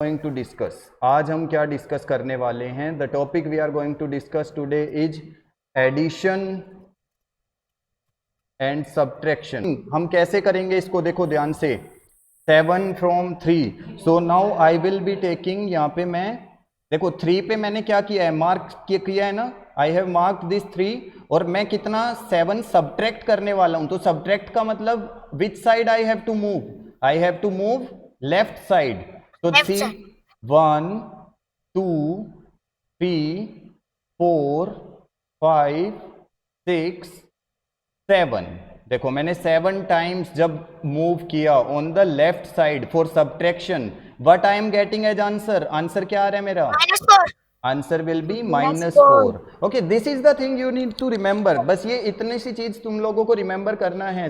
Going to discuss, आज हम क्या डिस्कस करने वाले हैं? The topic we are going to discuss today is addition and subtraction. हम कैसे करेंगे इसको, देखो ध्यान से। 7 from 3, so now I will be taking, यहाँ पे मैं देखो 3 पे मैंने क्या किया है, मार्क किया है ना, आई हैव मार्क दिस 3, और मैं कितना 7 सब्ट्रैक्ट करने वाला हूं। तो सब्ट्रैक्ट का मतलब which side I have to move, I have to move left side. तो सी 1 2 3 4 5 6 7, देखो मैंने 7 टाइम्स जब मूव किया on the left side for subtraction, what I am getting as answer, answer क्या आ रहा है मेरा? -4. Answer will be -4. Okay, this is the thing you need to remember. बस ये इतनी सी चीज तुम लोगों को रिमेंबर करना है,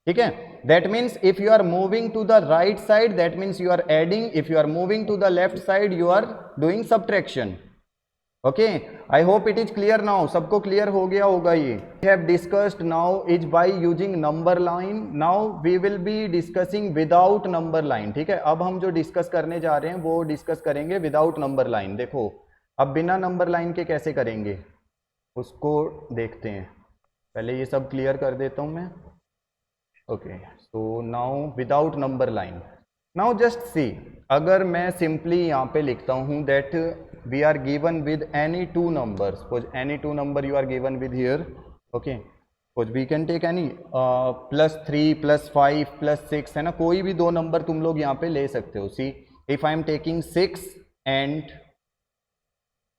ठीक है। That means if you are moving to the right side that means you are adding, if you are moving to the left side you are doing subtraction. Okay, I hope it is clear now, सबको clear हो गया होगा ये। We have discussed now is by using number line, now we will be discussing without number line. ठीक है, अब हम जो डिस्कस करने जा रहे हैं वो डिस्कस करेंगे विदाउट नंबर लाइन। देखो अब बिना नंबर लाइन के कैसे करेंगे उसको देखते हैं, पहले ये सब क्लियर कर देता हूं मैं। Okay, so now without number line, now just सी, अगर मैं सिंपली यहाँ पे लिखता हूँ that we are given with any two numbers, suppose any two number you are given with here, okay, suppose we can take any +3 +5 +6, है ना, कोई भी दो नंबर तुम लोग यहाँ पे ले सकते हो। सी if I am taking 6 and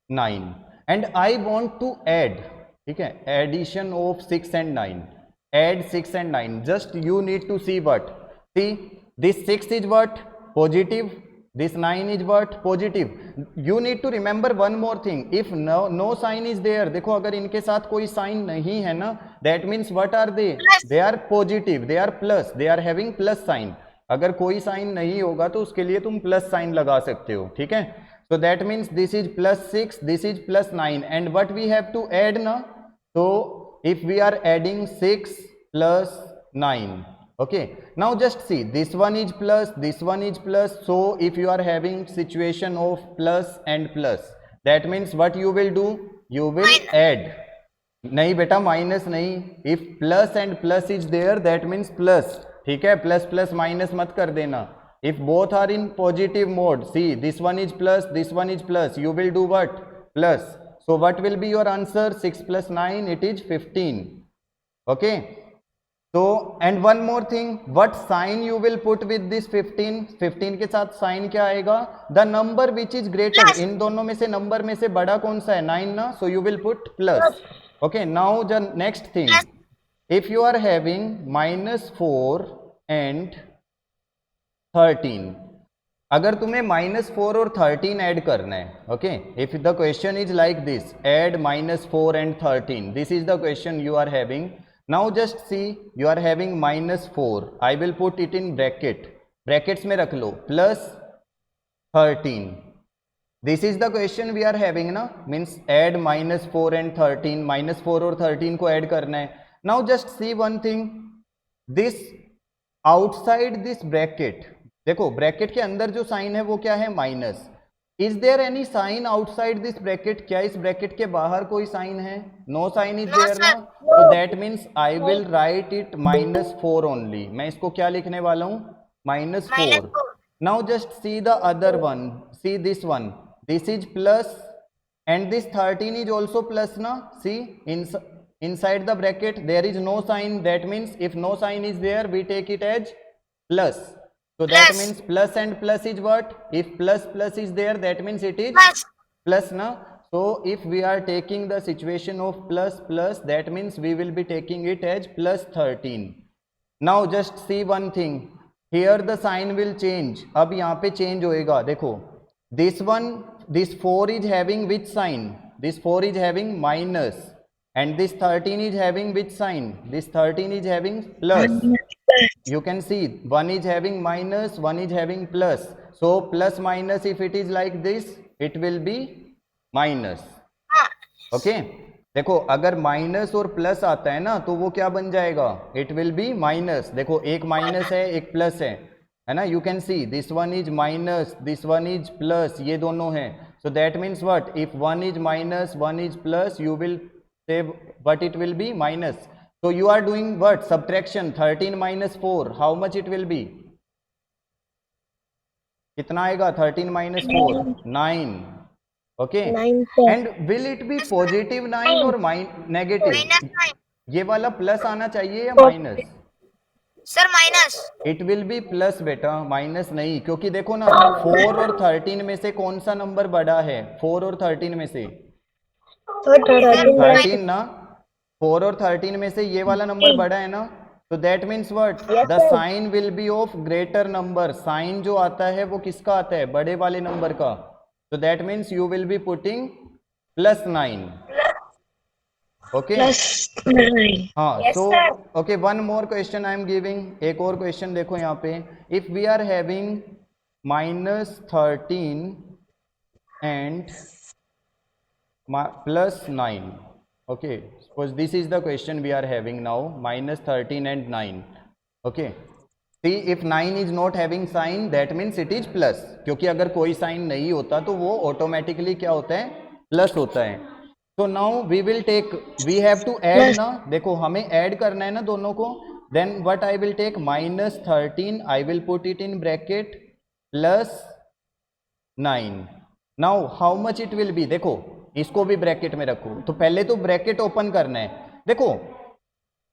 9 and I want to add, ठीक है, addition of 6 and 9, add 6 and 9, just you need to see what, see this 6 is what, positive, this 9 is what, positive. You need to remember one more thing, if no sign is there, देखो अगर इनके साथ कोई sign नहीं है ना, that means what are they are positive, they are plus, they are having plus sign। अगर कोई साइन नहीं होगा तो उसके लिए तुम प्लस साइन लगा सकते हो, ठीक है। so that means this is +6, this is +9, and what we have to add na, so if we are adding 6 plus 9, okay, now just see, this one is plus, this one is plus, so if you are having situation of plus and plus, that means what you will do, you will add, नहीं बेटा minus नहीं, if plus and plus is there that means plus, ठीक है, plus plus minus मत कर देना। if both are in positive mode, see this one is plus, this one is plus, you will do what, plus, so what will be your answer, 6 plus 9, it is 15, okay। so and one more thing, what sign you will put with this 15, 15 के साथ sign क्या आएगा, the number which is greater, इन दोनों में से number में से बड़ा कौन सा है, 9 ना, so you will put plus, okay। now the next thing, if you are having -4 and 13, अगर तुम्हें -4 और 13 ऐड करना है, okay, if the question is like this, add -4 and 13, this is the question you are having. Now just see, you are having -4, I will put it in bracket, brackets में रख लो, +13, this is the question we are having ना, means add -4 and 13, -4 और 13 को add करना है। Now just see one thing, this outside this bracket, देखो bracket के अंदर जो साइन है वो क्या है, minus, is there any sign outside this bracket, क्या इस ब्रैकेट के बाहर कोई साइन है, नो साइन इज देयर ना, तो that means I will write it -4 only, मैं इसको क्या लिखने वाला हूं, -4। Now just see the other one, see this one, this is plus and this 13 is also plus na, see inside the bracket there is no sign, that means if no sign is there we take it as plus, so that means plus and plus is what, if plus plus is there that means it is plus na, so if we are taking the situation of plus plus that means we will be taking it as +13। now just see one thing, here the sign will change, अब यहाँ पे change होएगा, देखो this one, this 4 is having which sign, this 4 is having minus, and this 13 is having which sign, this 13 is having plus, you can see one is having minus, one is having plus, so plus minus if it is like this it will be minus, okay। देखो अगर minus और plus आता है ना तो वो क्या बन जाएगा, इट विल बी माइनस, देखो एक माइनस है एक प्लस है, है ना, you can see this one is minus, this one is plus, ये दोनों हैं. So that means what, if one is minus one is plus, you will say but it will be minus. So you are doing what, subtraction. 13 minus 4, how much it will be? कितना आएगा? 13 minus 4, 9. Okay, 9 sir. and will it be positive 9 or negative? -9 ये वाला plus आना चाहिए या minus? Sir minus. It will B plus बेटा, minus नहीं. क्योंकि देखो ना, 4 और 13 में से कौन सा नंबर बड़ा है? 4 और 13 में से 13 ना. 4 और 13 में से ये वाला नंबर बड़ा है ना. तो that means what, the sign will be of greater number. Sign जो आता है वो किसका आता है? बड़े वाले नंबर का. तो that means you will be putting +9. Okay, हाँ. So okay, one more question I am giving. एक और क्वेश्चन देखो यहाँ पे. If we are having -13 and +9. okay, suppose this is the question we are having now, -13 and 9. okay, see if 9 is not having sign, that means it is plus. क्योंकि अगर कोई sign नहीं होता तो वो ऑटोमेटिकली क्या होता है? प्लस होता है. so now we will take, we have to add ना. देखो हमें ऐड करना है ना दोनों को. then what I will take, -13 I will put it in bracket +9. now how much it will be? देखो इसको भी ब्रैकेट में रखो. तो पहले तो ब्रैकेट ओपन करना है. देखो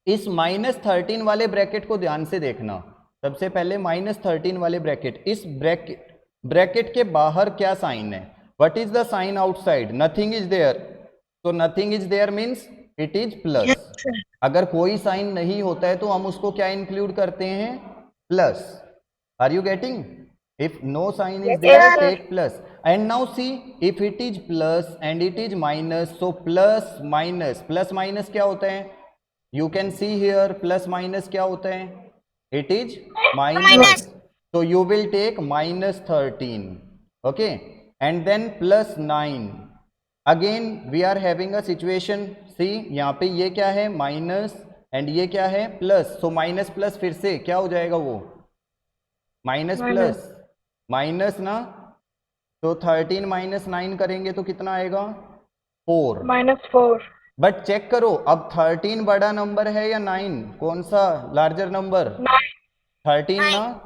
इस -13 वाले ब्रैकेट को ध्यान से देखना. सबसे पहले -13 वाले ब्रैकेट, इस ब्रैकेट के बाहर क्या साइन है? What is the sign outside? Nothing is there. तो nothing is there means it is plus. अगर कोई साइन नहीं होता है तो हम उसको क्या इंक्लूड करते हैं? Plus. Are you getting? if no sign is there, take plus. and now see, if it is plus and it is minus, so plus minus क्या होता है? you can see here, plus minus क्या होता है? it is minus. so you will take -13. okay, and then +9. again we are having a situation. see यहाँ पे ये क्या है? माइनस, एंड ये क्या है? प्लस. सो माइनस प्लस फिर से क्या हो जाएगा? वो माइनस प्लस माइनस ना. तो 13 -9 करेंगे तो कितना आएगा? 4. -4. बट चेक करो, अब 13 बड़ा नंबर है या 9? कौन सा लार्जर नंबर? 13 ना.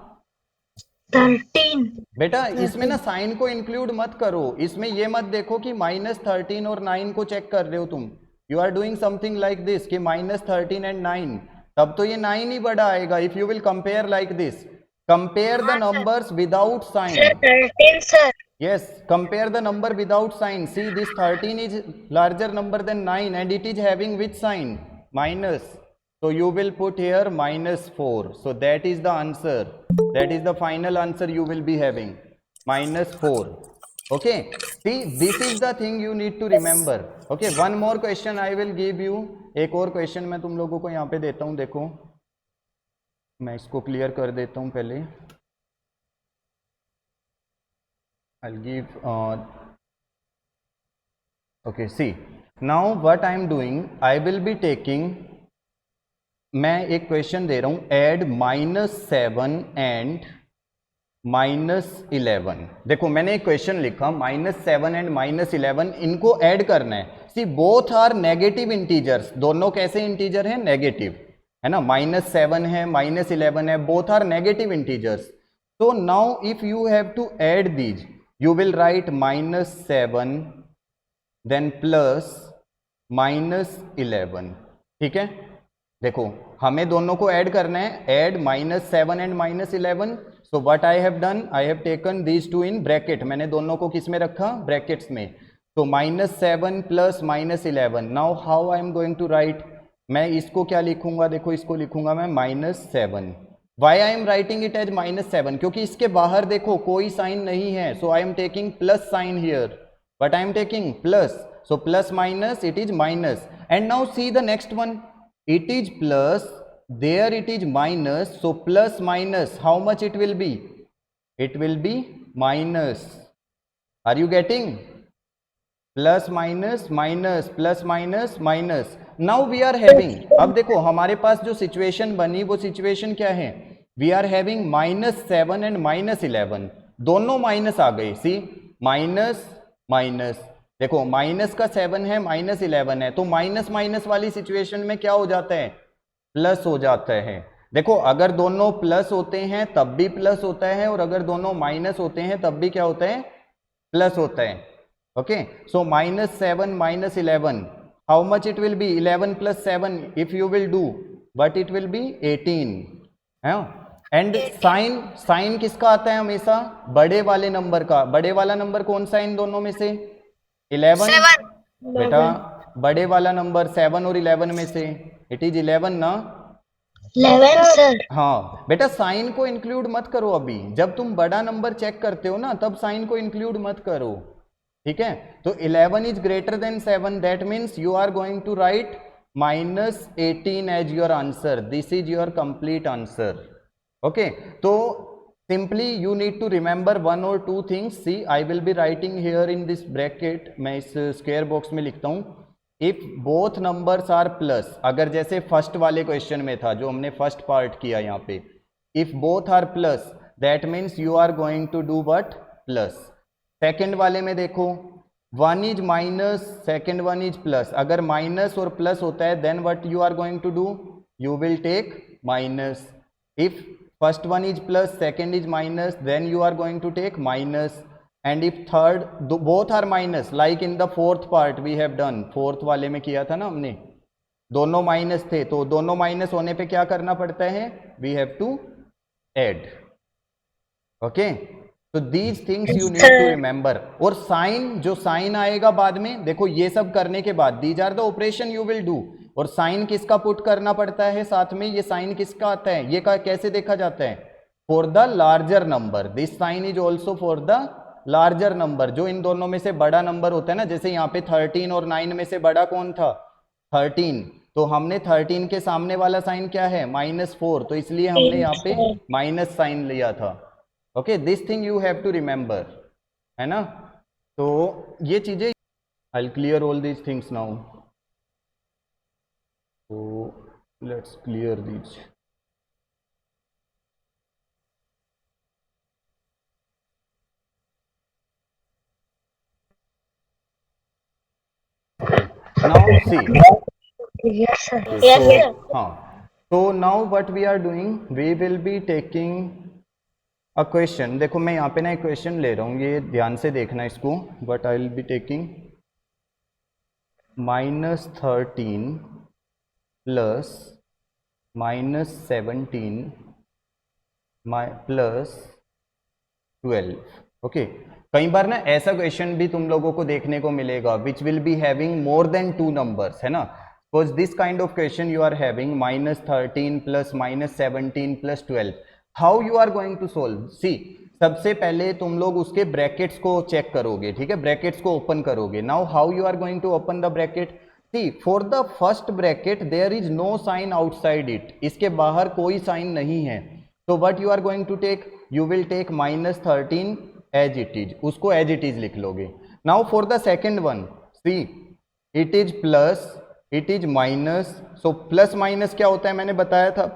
13. बेटा इसमें ना साइन को इंक्लूड मत करो. इसमें ये मत देखो कि -13 और 9 को चेक कर रहे हो तुम. You are doing something like this कि -13 एंड 9, तब तो ये 9 ही बड़ा आएगा. If you will compare like this, compare the numbers without sign. 13 sir. yes, compare the number without sign. see this 13 is larger number than 9 and it is having which sign? minus. so you will put here -4. so that is the answer. that is the final answer you will be having, -4. okay, see this is the thing you need to remember. okay, one more question I will give you. एक और question मैं तुम लोगों को यहाँ पे देता हूँ. देखो मैं इसको क्लियर कर देता हूं पहले. I'll give okay, see now what I am doing, I will be taking, मैं एक क्वेश्चन दे रहा हूं, add -7 and -11. देखो मैंने एक क्वेश्चन लिखा, -7 एंड -11 इनको ऐड करना है. C both are negative integers. दोनों कैसे इंटीजर हैं? नेगेटिव, है ना. -7 है, -11 है, both are negative integers. so now if you have to add these, you will write -7 then plus -11. ठीक है. देखो हमें दोनों को ऐड करना है. Add -7 and -11. so what I have done, I have taken these two in bracket. मैंने दोनों को किस में रखा? ब्रैकेट्स में. so -7 plus -11. now how I am going to write? मैं इसको क्या लिखूंगा? देखो इसको लिखूंगा मैं -7. Why I am writing it as -7? क्योंकि इसके बाहर देखो कोई साइन नहीं है. So I am taking plus sign here, but I am taking plus. So plus minus, it is minus. And now see the next one, it is plus, there it is minus. So plus minus how much it will be? It will be minus. Are you getting? Plus minus minus, plus minus minus. Now we are having, अब देखो हमारे पास जो situation बनी वो situation क्या है? We are having -7 and -11, दोनों minus आ गए। सी माइनस माइनस, देखो माइनस का 7 है, -11 है, तो माइनस माइनस वाली सिचुएशन में क्या हो जाता है, प्लस हो जाता है। देखो अगर दोनों प्लस होते हैं तब भी प्लस होता है, और अगर दोनों माइनस होते हैं तब भी क्या होता है, प्लस होता है। Okay, so -7 -11, how much it will B, 11 + 7 if you will do, but it will B 18 है। एंड साइन, साइन किसका आता है हमेशा, बड़े वाले नंबर का। बड़े वाला नंबर कौन सा है इन दोनों में से, 11। 7. बेटा बड़े वाला नंबर 7 और 11 में से इट इज 11 ना। 11 सर। हाँ बेटा, साइन को इंक्लूड मत करो अभी, जब तुम बड़ा नंबर चेक करते हो ना तब साइन को इंक्लूड मत करो, ठीक है। तो 11 is greater than 7, that means you are going to write -18 as your answer, this is your complete answer. Okay, तो simply you need to remember 1 or 2 things. See I will be writing here in this bracket, मैं इस square box में लिखता हूँ, if both numbers are plus, अगर जैसे first वाले question में था जो हमने फर्स्ट पार्ट किया यहाँ पे, if both are plus that means you are going to do what, plus. Second वाले में देखो 1 is minus, second 1 is plus, अगर माइनस और प्लस होता है then what you are going to do, you will take minus. If first 1 is plus, second is minus, then you are going to take minus. And if third, both are minus, like in the fourth part we have done, fourth वाले में किया था ना हमने, दोनों minus थे, तो दोनों माइनस होने पे क्या करना पड़ता है, we have to add. Okay, so these things you need to remember. और साइन, जो साइन आएगा बाद में, देखो ये सब करने के बाद these are the operation you will do, और साइन किसका पुट करना पड़ता है साथ में, ये साइन किसका आता है, ये का कैसे देखा जाता है, for the larger number, this sign is also for the larger number, जो इन दोनों में से बड़ा नंबर होता है ना, जैसे यहाँ पे 13 और 9 में से बड़ा कौन था, 13, तो हमने 13 के सामने वाला साइन क्या है, -4, तो इसलिए हमने यहाँ पे माइनस साइन लिया था। Okay, this thing you have to remember, है ना। तो ये चीजें, I will clear all these things now. So let's clear these. Now see. Yes sir. Yes, sir. हाँ, so now what we are doing, we will be taking a question. देखो मैं यहाँ पे ना एक क्वेश्चन ले रहा हूँ, ये ध्यान से देखना इसको, but I will be taking -13 plus -17 plus 12। Okay, कई बार ना ऐसा क्वेश्चन भी तुम लोगों को देखने को मिलेगा which will be having more than 2 numbers, है ना। Suppose this kind of question you are having -13 plus -17 plus 12, how you are going to solve. See, सबसे पहले तुम लोग उसके ब्रैकेट्स को चेक करोगे, ठीक है, ब्रैकेट्स को ओपन करोगे। Now how you are going to open the bracket, see for the first bracket there is no sign outside it, इसके बाहर कोई साइन नहीं है, तो what you are going to take, you will take -13 as it is, उसको as it is लिख लोगे। Now for the second one, see it is plus, it is minus, so plus minus क्या होता है मैंने बताया था,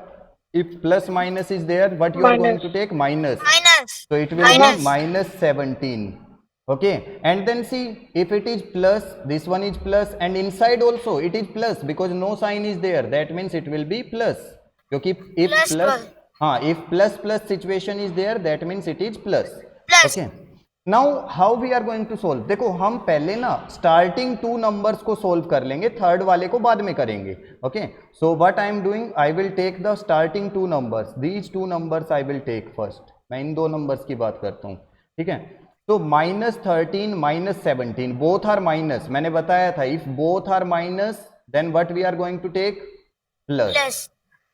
if plus minus is there what you are going to take, minus, Minus. so it will Minus. be -17. Okay, and then see if it is plus, this one is plus, and inside also it is plus because no sign is there, that means it will be plus, क्योंकि if plus, हाँ, if plus situation is there that means it is plus. Plus. Okay, now how we are going to solve, देखो हम पहले ना starting 2 numbers को solve कर लेंगे, third वाले को बाद में करेंगे। Okay, so what I am doing, I will take the starting 2 numbers, these 2 numbers I will take first, मैं इन 2 numbers की बात करता हूँ, ठीक है। तो -13 -17 बोथ आर माइनस, मैंने बताया था if both are minus then what we are going to take, plus, Plus.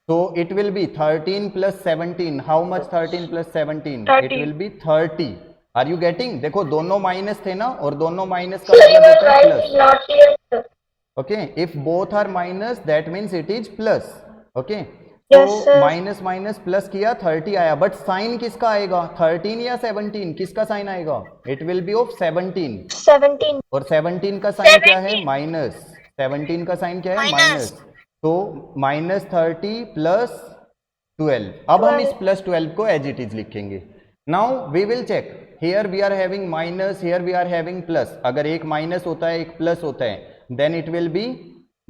so it will be 13 plus 17, how much 13 plus 17, 30. it will be 30, are you getting, देखो दोनों माइनस थे ना, और दोनों minus का मतलब होता है plus. Not yet sir. Okay, if both are minus that means it is plus. Okay, Yes, तो sir. माइनस माइनस प्लस किया 30 आया, बट साइन किसका आएगा, 13 या 17, किसका साइन आएगा, इट विल बी ऑफ 17, 17. और 17 का साइन क्या है, माइनस, 17 का साइन क्या है, Minus. माइनस, तो -30 प्लस 12। अब हम इस प्लस 12 को एज इट इज लिखेंगे। Now we will check, here we are having minus, here we are having plus. अगर एक माइनस होता है एक प्लस होता है then it will be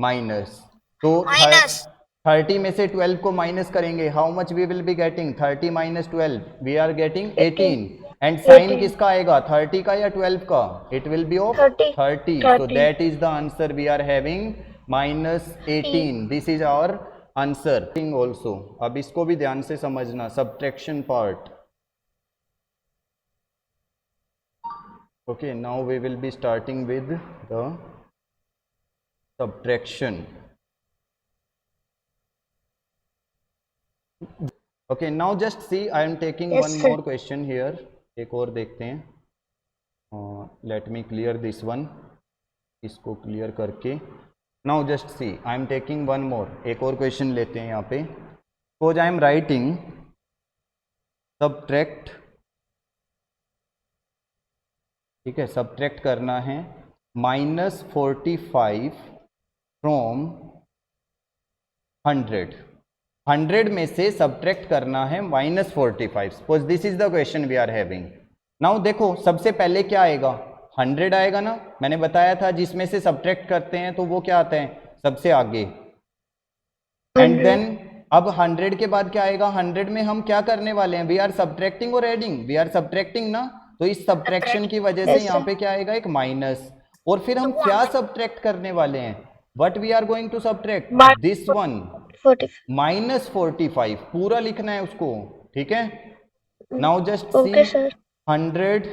minus. तो Minus. 30 में से 12 को माइनस करेंगे, how much we will be getting? 30 minus 12 we are getting 18। And sign किसका आएगा? 30 का या 12 का? It will be of 30। So that is the answer we are having -18। This is our answer thing also. अब इसको भी ध्यान से समझना, subtraction part. Okay, now we will be starting with the subtraction. Okay, now just see, I am taking Yes, one sir. more question here. एक और देखते हैं। Let me clear this one. इसको क्लियर करके now just see, I am taking one more. एक और question लेते हैं यहाँ पे। Suppose I am writing subtract, ठीक है, subtract करना है -45 फ्रॉम 100। 100 में से सब्ट्रैक्ट करना है -45। Suppose this is the question we are having. Now देखो, सबसे पहले क्या आएगा? 100 आएगा ना, मैंने बताया था जिसमें से सब्ट्रैक्ट करते हैं तो वो क्या आता है? सबसे आगे। एंड देन अब 100 के बाद क्या आएगा? 100 में हम क्या करने वाले हैं? वी आर सब्ट्रैक्टिंग और एडिंग? वी आर सब्ट्रैक्टिंग ना, तो इस सब्ट्रैक्शन की वजह से यहाँ पे क्या आएगा? एक माइनस। और फिर हम क्या सब्ट्रैक्ट करने वाले हैं? What we are going to subtract? This one, 40। -45 पूरा लिखना है उसको, ठीक है। Now just see, Okay, sir. 100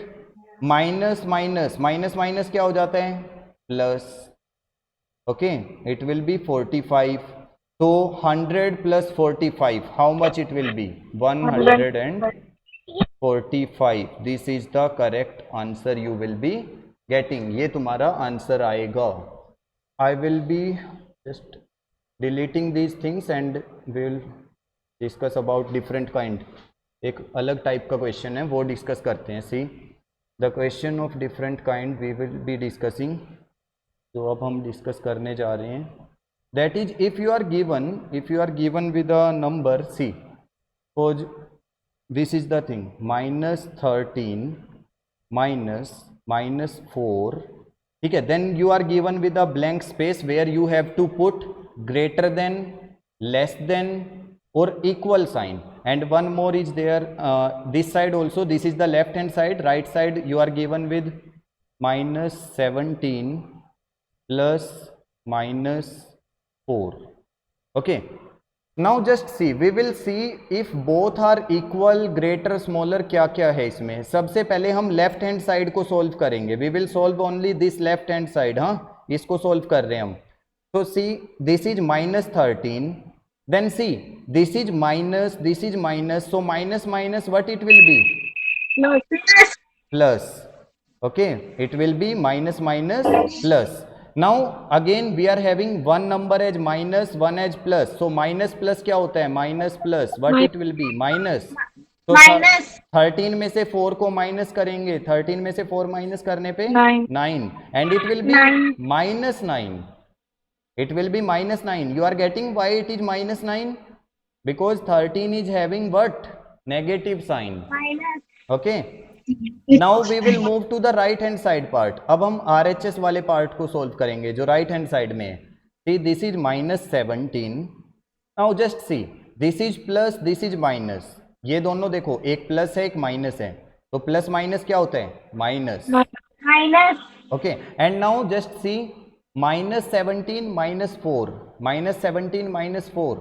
minus minus minus minus क्या हो जाता है? Plus. Okay, it will B 45। तो 100 plus 45, how much it will B? 145। This is the correct answer you will be getting. ये तुम्हारा आंसर आएगा। I will be just deleting these things and we will discuss about different kind. एक अलग type का question है वो discuss करते हैं। See the question of different kind we will be discussing. तो अब हम डिस्कस करने जा रहे हैं। That is if you are given with a number, see suppose this is the thing, -13 -4, ठीक है। Then you are given with a blank space where you have to put greater than, less than और equal sign. And one more is there this side also, this is the left hand side. Right side you are given with -17 plus -4। Okay, now just see, we will see if both are equal, greater, smaller, क्या क्या है इसमें। सबसे पहले हम left hand side को solve करेंगे। We will solve only this left hand side. हाँ, इसको सोल्व कर रहे हैं हम। तो see this is -13, then see this is minus, so minus minus what it will B? Plus. Okay, it will be minus minus plus. Now again we are having one number as minus, one as plus. So minus plus क्या होता है? Minus plus. What it will be? Minus. तो 13 में से 4 को minus करेंगे। 13 में से 4 माइनस करने पे 9 and it will be -9. It will be -9. You are getting why it is -9? Because 13 is having what? Negative sign. Okay. Now we will move to the right hand side part. अब हम RHS वाले part को solve करेंगे जो right hand side में है। See, this is -17. Now just see, this is plus, this is minus. ये दोनों देखो, एक प्लस है एक माइनस है, तो प्लस माइनस क्या होता है? Minus. Okay, and now just सी, -17 -4, -17 -4,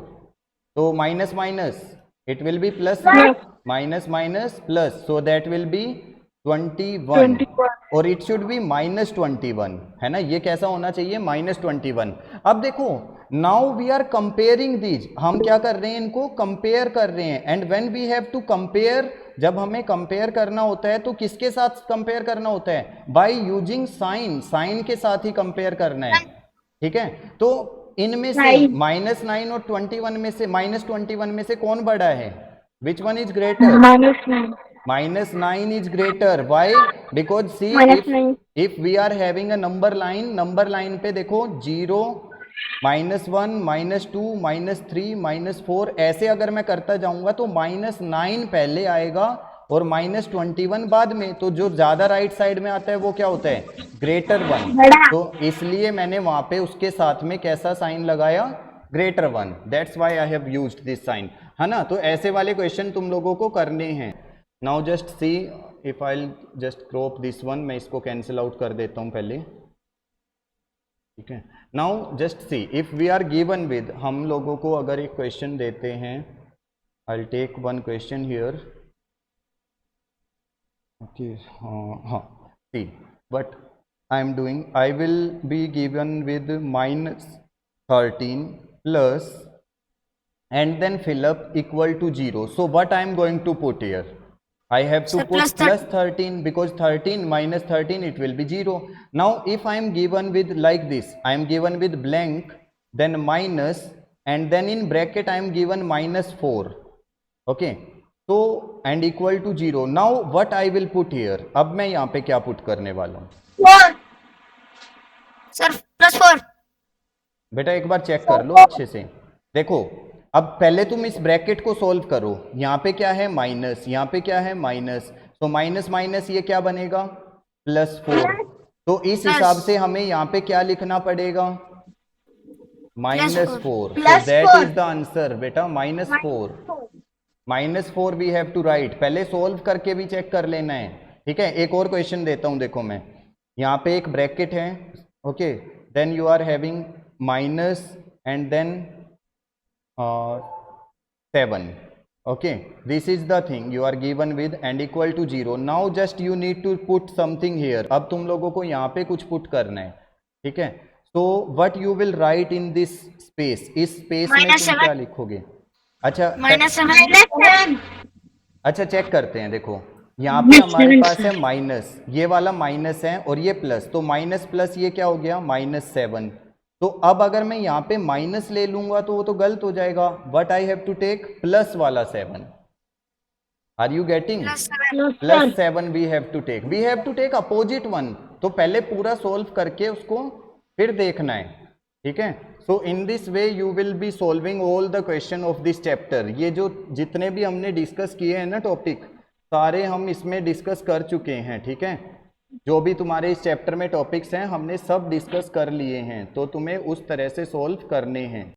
तो minus minus it will B plus, minus minus plus, so that will be 21 और इट शुड बी -21, है ना। ये कैसा होना चाहिए? -21। अब देखो, now we are comparing these, हम क्या कर रहे हैं? इनको कंपेयर कर रहे हैं। And when we have to compare, जब हमें कंपेयर करना होता है तो किसके साथ कंपेयर करना होता है? बाय यूजिंग साइन, साइन के साथ ही कंपेयर करना है, ठीक है। तो इनमें से -9 और 21 में से, -21 में से कौन बड़ा है? Which one is greater? -9 is greater. Why? Because see, if we are having a number line पे देखो 0, -1 -2 -3 -4 ऐसे अगर मैं करता जाऊंगा तो -9 पहले आएगा और -21 बाद में। तो जो ज्यादा राइट साइड में आता है वो क्या होता है, >1। तो इसलिए मैंने वहां पे उसके साथ में कैसा साइन लगाया, >1। That's why I have used this sign, है ना। तो ऐसे वाले क्वेश्चन तुम लोगों को करने हैं। Now just see if I just crop this one, मैं इसको कैंसिल आउट कर देता हूं पहले, ठीक है। Now just see if we are given with, हम लोगों को अगर एक क्वेश्चन देते हैं, I will take one question here, okay, हाँ see but I am doing, I will be given with -13 plus and then fill up equal to 0. So what I am going to put here, I have to Sir, put plus 13 because 13 minus 13 it will be 0. Now if I am given with like this, I am given with blank, then minus, and then in bracket I am given -4, okay, so and equal to 0. Now what I will put here, अब मैं यहाँ पे क्या put करने वाला हूँ, 4 sir +4। बेटा एक बार चेक कर लो अच्छे से, देखो अब पहले तुम इस ब्रैकेट को सोल्व करो, यहाँ पे क्या है माइनस, यहाँ पे क्या है माइनस, तो माइनस माइनस ये क्या बनेगा +4। तो इस हिसाब से हमें यहाँ पे क्या लिखना पड़ेगा, -4। सो दैट इज द आंसर बेटा, -4। -4 वी हैव टू राइट, पहले सोल्व करके भी चेक कर लेना है, ठीक है। एक और क्वेश्चन देता हूं, देखो मैं यहाँ पे एक ब्रैकेट है, okay, then you are having minus and then 7, okay, this is the thing you are given with and equal to 0. now just you need to put something here, अब तुम लोगों को यहाँ पे कुछ पुट करना है, ठीक है। so what you will write in this space, इस स्पेस में तुम क्या लिखोगे, अच्छा -7 अच्छा चेक करते हैं, देखो यहाँ पे हमारे पास है माइनस, ये वाला माइनस है और ये प्लस, तो माइनस प्लस ये क्या हो गया -7। तो अब अगर मैं यहाँ पे माइनस ले लूंगा तो वो तो गलत हो जाएगा, but I have to take plus वाला 7। Are you getting, +7 we have to take opposite one. तो पहले पूरा सोल्व करके उसको फिर देखना है, ठीक है। So in this way you will be solving all the question of this chapter. ये जो जितने भी हमने डिस्कस किए हैं ना टॉपिक, सारे हम इसमें डिस्कस कर चुके हैं, ठीक है। जो भी तुम्हारे इस चैप्टर में टॉपिक्स हैं हमने सब डिस्कस कर लिए हैं, तो तुम्हें उस तरह से सोल्व करने हैं।